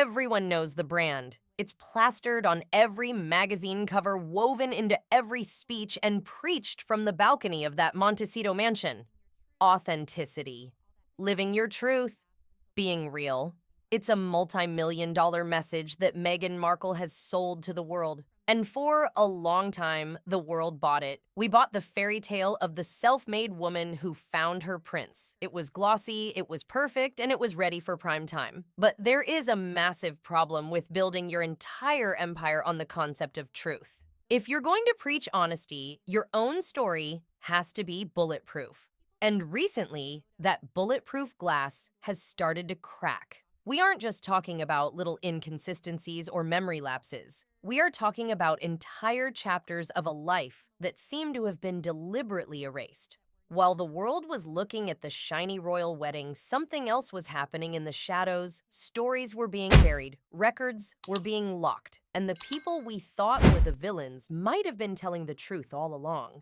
Everyone knows the brand. It's plastered on every magazine cover, woven into every speech, and preached from the balcony of that Montecito mansion. Authenticity. Living your truth. Being real. It's a multi-million-dollar message that Meghan Markle has sold to the world. And for a long time, the world bought it. We bought the fairy tale of the self-made woman who found her prince. It was glossy, it was perfect, and it was ready for prime time. But there is a massive problem with building your entire empire on the concept of truth. If you're going to preach honesty, your own story has to be bulletproof. And recently, that bulletproof glass has started to crack. We aren't just talking about little inconsistencies or memory lapses. We are talking about entire chapters of a life that seem to have been deliberately erased. While the world was looking at the shiny royal wedding, something else was happening in the shadows. Stories were being buried, records were being locked, and the people we thought were the villains might have been telling the truth all along.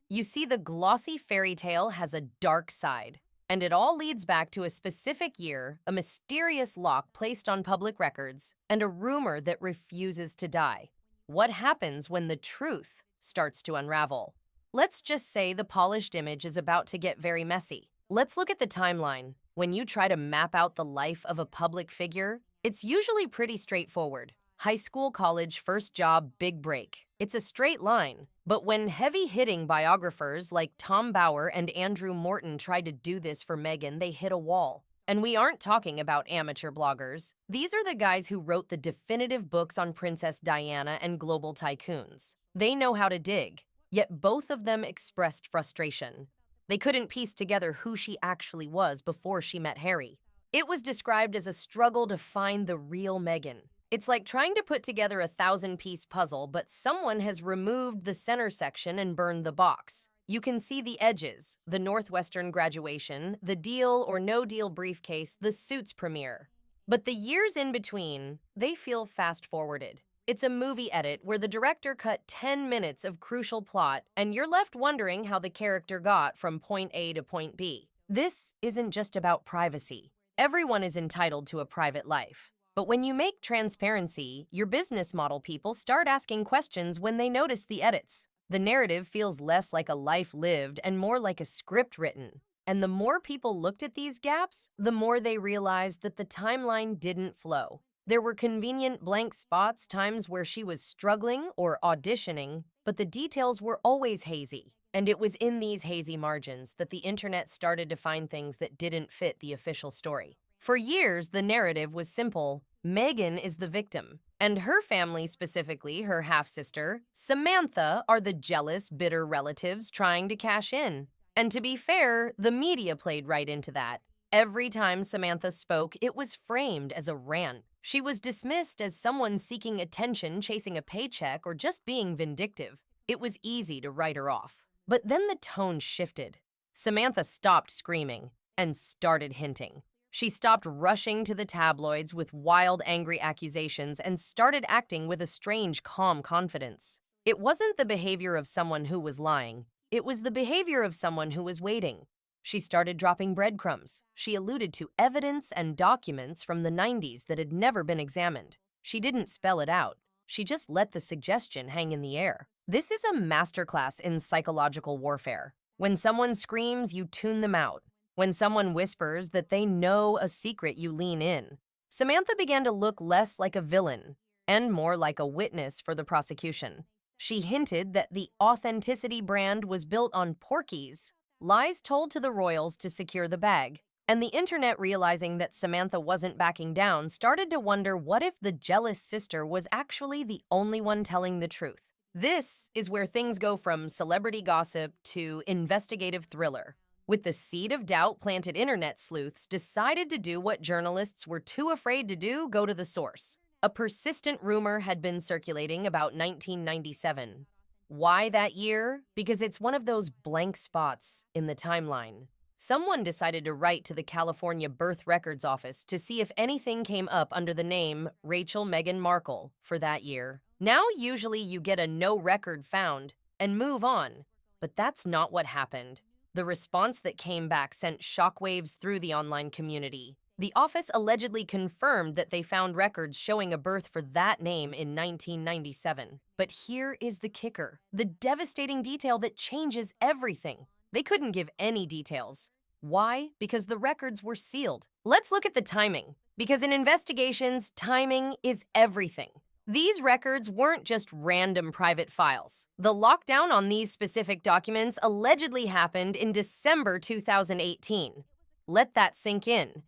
You see, the glossy fairy tale has a dark side. And it all leads back to a specific year, a mysterious lock placed on public records, and a rumor that refuses to die. What happens when the truth starts to unravel? Let's just say the polished image is about to get very messy. Let's look at the timeline. When you try to map out the life of a public figure, it's usually pretty straightforward. High school, college, first job, big break. It's a straight line. But when heavy-hitting biographers like Tom Bower and Andrew Morton tried to do this for Meghan, they hit a wall. And we aren't talking about amateur bloggers. These are the guys who wrote the definitive books on Princess Diana and global tycoons. They know how to dig. Yet both of them expressed frustration. They couldn't piece together who she actually was before she met Harry. It was described as a struggle to find the real Meghan. It's like trying to put together a 1,000-piece puzzle, but someone has removed the center section and burned the box. You can see the edges, the Northwestern graduation, the deal or no deal briefcase, the Suits premiere. But the years in between, they feel fast-forwarded. It's a movie edit where the director cut 10 minutes of crucial plot, and you're left wondering how the character got from point A to point B. This isn't just about privacy. Everyone is entitled to a private life. But when you make transparency your business model, people start asking questions when they notice the edits. The narrative feels less like a life lived and more like a script written. And the more people looked at these gaps, the more they realized that the timeline didn't flow. There were convenient blank spots, times where she was struggling or auditioning, but the details were always hazy. And it was in these hazy margins that the internet started to find things that didn't fit the official story. For years, the narrative was simple. Meghan is the victim, and her family, specifically her half-sister, Samantha, are the jealous, bitter relatives trying to cash in. And to be fair, the media played right into that. Every time Samantha spoke, it was framed as a rant. She was dismissed as someone seeking attention, chasing a paycheck, or just being vindictive. It was easy to write her off. But then the tone shifted. Samantha stopped screaming and started hinting. She stopped rushing to the tabloids with wild, angry accusations and started acting with a strange, calm confidence. It wasn't the behavior of someone who was lying. It was the behavior of someone who was waiting. She started dropping breadcrumbs. She alluded to evidence and documents from the 90s that had never been examined. She didn't spell it out. She just let the suggestion hang in the air. This is a masterclass in psychological warfare. When someone screams, you tune them out. When someone whispers that they know a secret, you lean in. Samantha began to look less like a villain and more like a witness for the prosecution. She hinted that the authenticity brand was built on porkies, lies told to the royals to secure the bag. And the internet, realizing that Samantha wasn't backing down, started to wonder, what if the jealous sister was actually the only one telling the truth? This is where things go from celebrity gossip to investigative thriller. With the seed of doubt planted, internet sleuths decided to do what journalists were too afraid to do: go to the source. A persistent rumor had been circulating about 1997. Why that year? Because it's one of those blank spots in the timeline. Someone decided to write to the California Birth Records Office to see if anything came up under the name Rachel Meghan Markle for that year. Now, usually you get a no record found and move on, but that's not what happened. The response that came back sent shockwaves through the online community. The office allegedly confirmed that they found records showing a birth for that name in 1997. But here is the kicker, the devastating detail that changes everything. They couldn't give any details. Why? Because the records were sealed. Let's look at the timing. Because in investigations, timing is everything. These records weren't just random private files. The lockdown on these specific documents allegedly happened in December 2018. Let that sink in.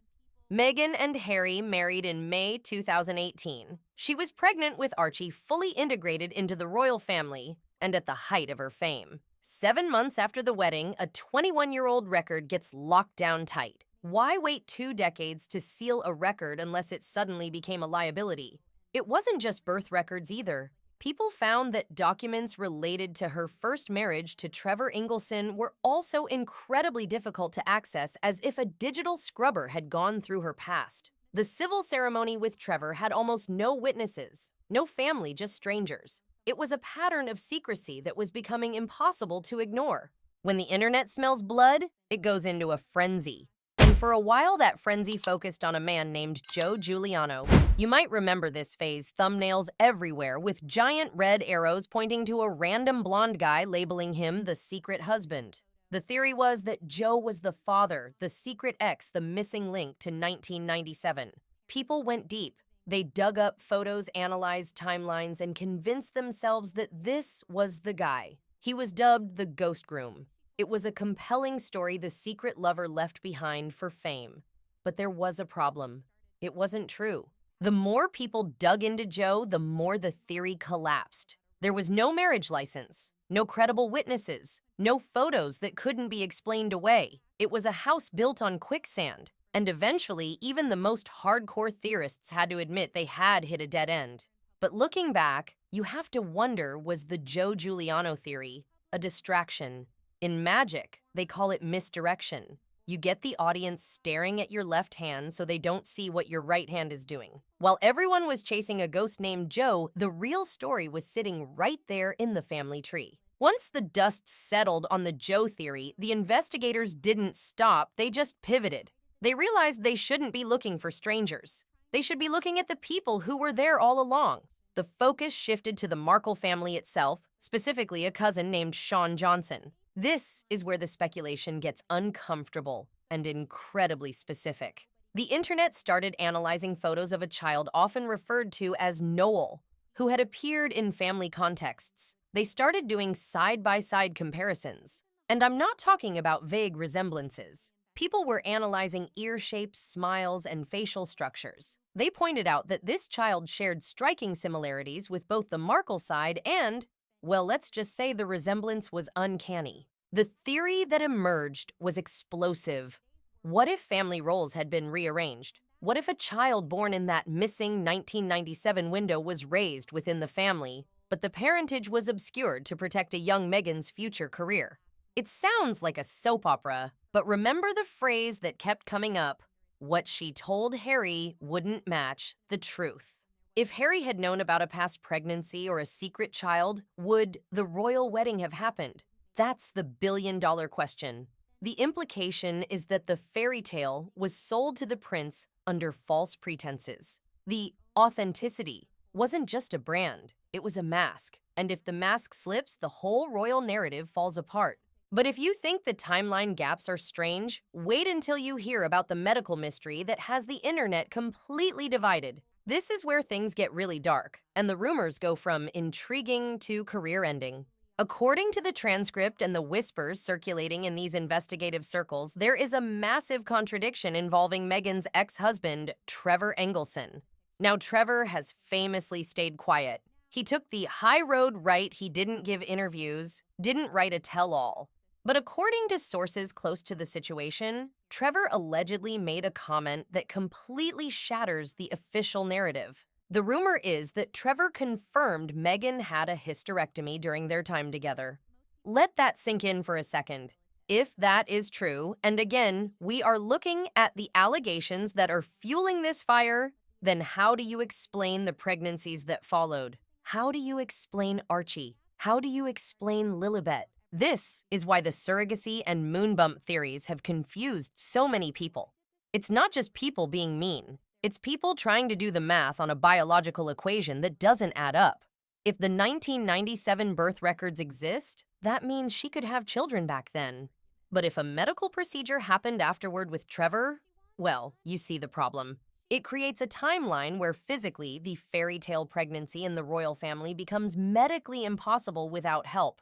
Meghan and Harry married in May 2018. She was pregnant with Archie, fully integrated into the royal family and at the height of her fame. 7 months after the wedding, a 21-year-old record gets locked down tight. Why wait 2 decades to seal a record unless it suddenly became a liability? It wasn't just birth records either. People found that documents related to her first marriage to Trevor Ingleson were also incredibly difficult to access, as if a digital scrubber had gone through her past. The civil ceremony with Trevor had almost no witnesses, no family, just strangers. It was a pattern of secrecy that was becoming impossible to ignore. When the internet smells blood, it goes into a frenzy. And for a while, that frenzy focused on a man named Giuliano. You might remember this phase, thumbnails everywhere with giant red arrows pointing to a random blonde guy labeling him the secret husband. The theory was that Joe was the father, the secret ex, the missing link to 1997. People went deep. They dug up photos, analyzed timelines, and convinced themselves that this was the guy. He was dubbed the Ghost Groom. It was a compelling story the secret lover left behind for fame. But there was a problem. It wasn't true. The more people dug into Joe, the more the theory collapsed. There was no marriage license, no credible witnesses, no photos that couldn't be explained away. It was a house built on quicksand. And eventually, even the most hardcore theorists had to admit they had hit a dead end. But looking back, you have to wonder, was the Joe Giuliano theory a distraction? In magic, they call it misdirection. You get the audience staring at your left hand so they don't see what your right hand is doing. While everyone was chasing a ghost named Joe, the real story was sitting right there in the family tree. Once the dust settled on the Joe theory, the investigators didn't stop, they just pivoted. They realized they shouldn't be looking for strangers. They should be looking at the people who were there all along. The focus shifted to the Markle family itself, specifically a cousin named Sean Johnson. This is where the speculation gets uncomfortable and incredibly specific. The internet started analyzing photos of a child often referred to as Noel, who had appeared in family contexts. They started doing side-by-side comparisons. And I'm not talking about vague resemblances. People were analyzing ear shapes, smiles, and facial structures. They pointed out that this child shared striking similarities with both the Markle side and, well, let's just say the resemblance was uncanny. The theory that emerged was explosive. What if family roles had been rearranged? What if a child born in that missing 1997 window was raised within the family, but the parentage was obscured to protect a young Meghan's future career? It sounds like a soap opera, but remember the phrase that kept coming up: what she told Harry wouldn't match the truth. If Harry had known about a past pregnancy or a secret child, would the royal wedding have happened? That's the billion-dollar question. The implication is that the fairy tale was sold to the prince under false pretenses. The authenticity wasn't just a brand, it was a mask. And if the mask slips, the whole royal narrative falls apart. But if you think the timeline gaps are strange, wait until you hear about the medical mystery that has the internet completely divided. This is where things get really dark, and the rumors go from intriguing to career-ending. According to the transcript and the whispers circulating in these investigative circles, there is a massive contradiction involving Meghan's ex-husband, Trevor Ingleson. Now, Trevor has famously stayed quiet. He took the high road right, he didn't give interviews, didn't write a tell-all. But according to sources close to the situation, Trevor allegedly made a comment that completely shatters the official narrative. The rumor is that Trevor confirmed Meghan had a hysterectomy during their time together. Let that sink in for a second. If that is true, and again, we are looking at the allegations that are fueling this fire, then how do you explain the pregnancies that followed? How do you explain Archie? How do you explain Lilibet? This is why the surrogacy and moon bump theories have confused so many people. It's not just people being mean. It's people trying to do the math on a biological equation that doesn't add up. If the 1997 birth records exist, that means she could have children back then. But if a medical procedure happened afterward with Trevor, well, you see the problem. It creates a timeline where physically the fairy tale pregnancy in the royal family becomes medically impossible without help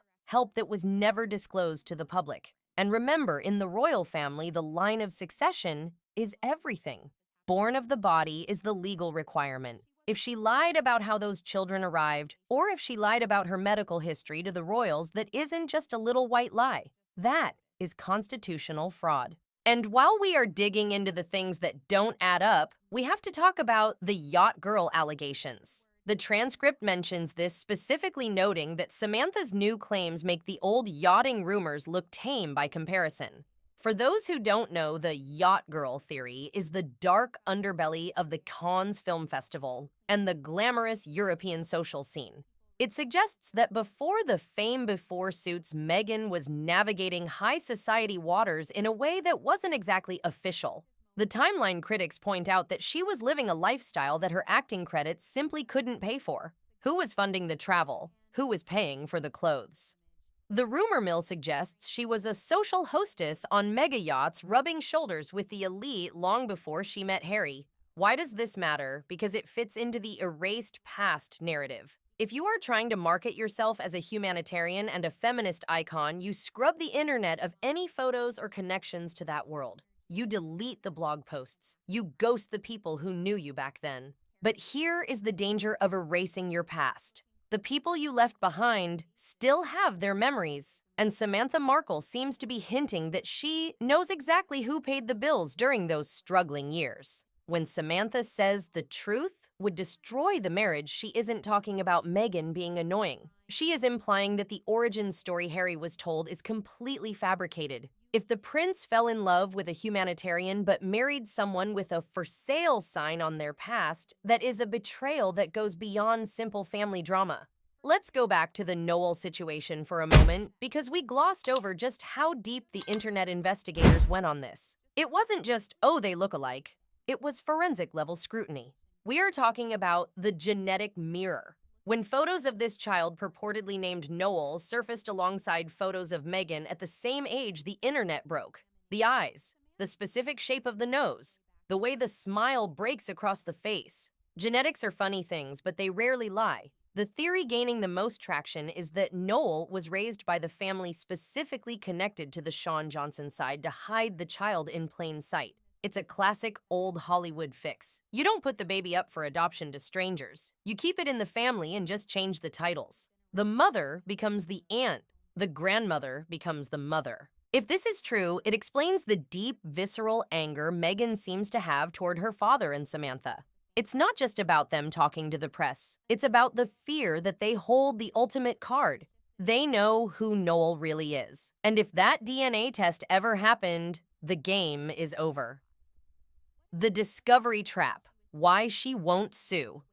that was never disclosed to the public. And remember, in the royal family, the line of succession is everything. Born of the body is the legal requirement. If she lied about how those children arrived, or if she lied about her medical history to the royals, that isn't just a little white lie. That is constitutional fraud. And while we are digging into the things that don't add up, we have to talk about the yacht girl allegations. The transcript mentions this, specifically noting that Samantha's new claims make the old yachting rumors look tame by comparison. For those who don't know, the yacht girl theory is the dark underbelly of the Cannes Film Festival and the glamorous European social scene. It suggests that before the fame before suits, Meghan was navigating high society waters in a way that wasn't exactly official. The timeline critics point out that she was living a lifestyle that her acting credits simply couldn't pay for. Who was funding the travel? Who was paying for the clothes? The rumor mill suggests she was a social hostess on mega yachts, rubbing shoulders with the elite long before she met Harry. Why does this matter? Because it fits into the erased past narrative. If you are trying to market yourself as a humanitarian and a feminist icon, you scrub the internet of any photos or connections to that world. You delete the blog posts. You ghost the people who knew you back then. But here is the danger of erasing your past. The people you left behind still have their memories, and Samantha Markle seems to be hinting that she knows exactly who paid the bills during those struggling years. When Samantha says the truth would destroy the marriage, she isn't talking about Meghan being annoying. She is implying that the origin story Harry was told is completely fabricated. If the prince fell in love with a humanitarian but married someone with a for sale sign on their past, that is a betrayal that goes beyond simple family drama. Let's go back to the Noel situation for a moment, because we glossed over just how deep the internet investigators went on this. It wasn't just, oh, they look alike. It was forensic-level scrutiny. We are talking about the genetic mirror. When photos of this child purportedly named Noel surfaced alongside photos of Meghan at the same age, the internet broke. The eyes, the specific shape of the nose, the way the smile breaks across the face. Genetics are funny things, but they rarely lie. The theory gaining the most traction is that Noel was raised by the family specifically connected to the Sean Johnson side to hide the child in plain sight. It's a classic old Hollywood fix. You don't put the baby up for adoption to strangers. You keep it in the family and just change the titles. The mother becomes the aunt. The grandmother becomes the mother. If this is true, it explains the deep, visceral anger Meghan seems to have toward her father and Samantha. It's not just about them talking to the press. It's about the fear that they hold the ultimate card. They know who Noel really is. And if that DNA test ever happened, the game is over. The discovery trap. Why she won't sue.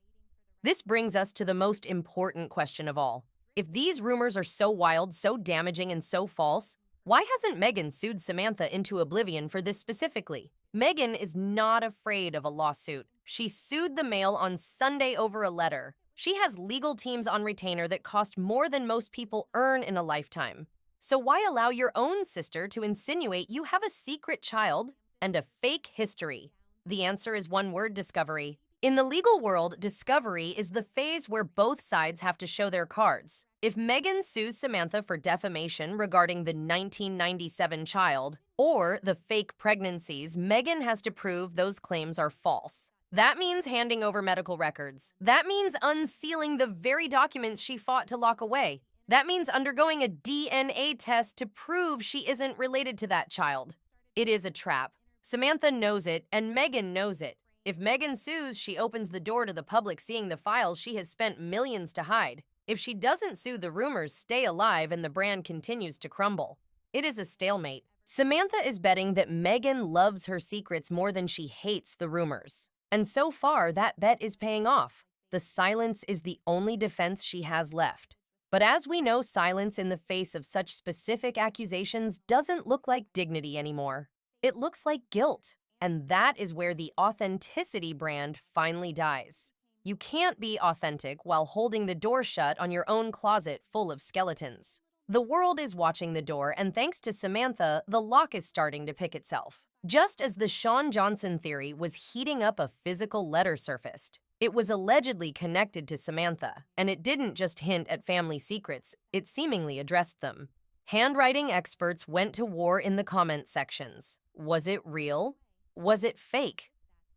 This brings us to the most important question of all. If these rumors are so wild, so damaging, and so false, why hasn't Meghan sued Samantha into oblivion for this specifically? Meghan is not afraid of a lawsuit. She sued the Mail on Sunday over a letter. She has legal teams on retainer that cost more than most people earn in a lifetime. So why allow your own sister to insinuate you have a secret child and a fake history? The answer is one word: discovery. In the legal world, discovery is the phase where both sides have to show their cards. If Meghan sues Samantha for defamation regarding the 1997 child or the fake pregnancies, Meghan has to prove those claims are false. That means handing over medical records. That means unsealing the very documents she fought to lock away. That means undergoing a DNA test to prove she isn't related to that child. It is a trap. Samantha knows it, and Meghan knows it. If Meghan sues, she opens the door to the public seeing the files she has spent millions to hide. If she doesn't sue, the rumors stay alive and the brand continues to crumble. It is a stalemate. Samantha is betting that Meghan loves her secrets more than she hates the rumors. And so far, that bet is paying off. The silence is the only defense she has left. But as we know, silence in the face of such specific accusations doesn't look like dignity anymore. It looks like guilt. And that is where the authenticity brand finally dies. You can't be authentic while holding the door shut on your own closet full of skeletons. The world is watching the door, and thanks to Samantha, the lock is starting to pick itself. Just as the Sean Johnson theory was heating up, a physical letter surfaced. It was allegedly connected to Samantha, and it didn't just hint at family secrets, it seemingly addressed them. Handwriting experts went to war in the comment sections. Was it real? Was it fake?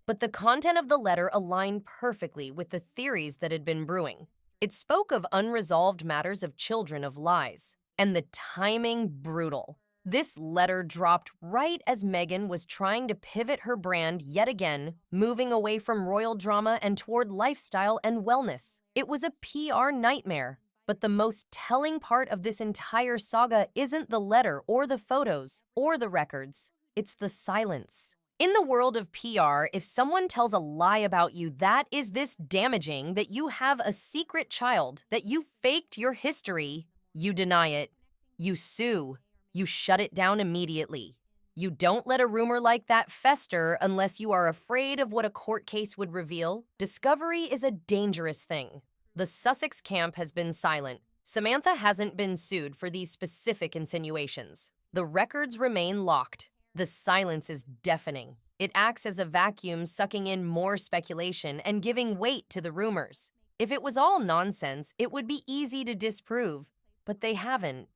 But the content of the letter aligned perfectly with the theories that had been brewing. It spoke of unresolved matters of children of lies. And the timing, brutal. This letter dropped right as Meghan was trying to pivot her brand yet again, moving away from royal drama and toward lifestyle and wellness. It was a PR nightmare. But the most telling part of this entire saga isn't the letter or the photos or the records. It's the silence. In the world of PR, if someone tells a lie about you that is this damaging, that you have a secret child, that you faked your history, you deny it. You sue. You shut it down immediately. You don't let a rumor like that fester unless you are afraid of what a court case would reveal. Discovery is a dangerous thing. The Sussex camp has been silent. Samantha hasn't been sued for these specific insinuations. The records remain locked. The silence is deafening. It acts as a vacuum, sucking in more speculation and giving weight to the rumors. If it was all nonsense, it would be easy to disprove, but they haven't.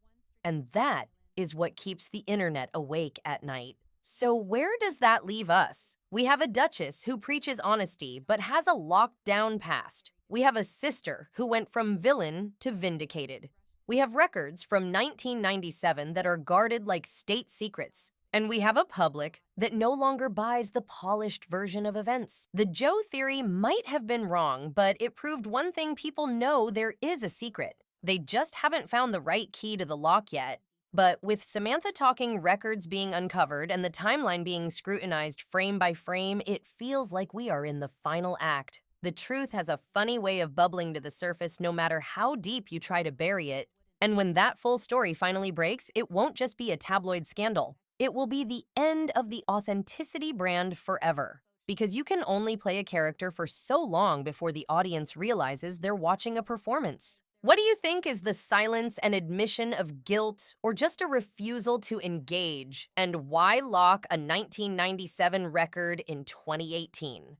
And that is what keeps the internet awake at night. So where does that leave us? We have a duchess who preaches honesty but has a locked-down past. We have a sister who went from villain to vindicated. We have records from 1997 that are guarded like state secrets. And we have a public that no longer buys the polished version of events. The Joe theory might have been wrong, but it proved one thing: people know there is a secret. They just haven't found the right key to the lock yet. But with Samantha talking, records being uncovered, and the timeline being scrutinized frame by frame, it feels like we are in the final act. The truth has a funny way of bubbling to the surface no matter how deep you try to bury it. And when that full story finally breaks, it won't just be a tabloid scandal. It will be the end of the authenticity brand forever. Because you can only play a character for so long before the audience realizes they're watching a performance. What do you think? Is the silence an admission of guilt or just a refusal to engage? And why lock a 1997 record in 2018?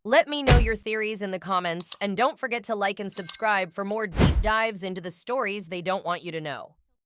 Let me know your theories in the comments, and don't forget to like and subscribe for more deep dives into the stories they don't want you to know.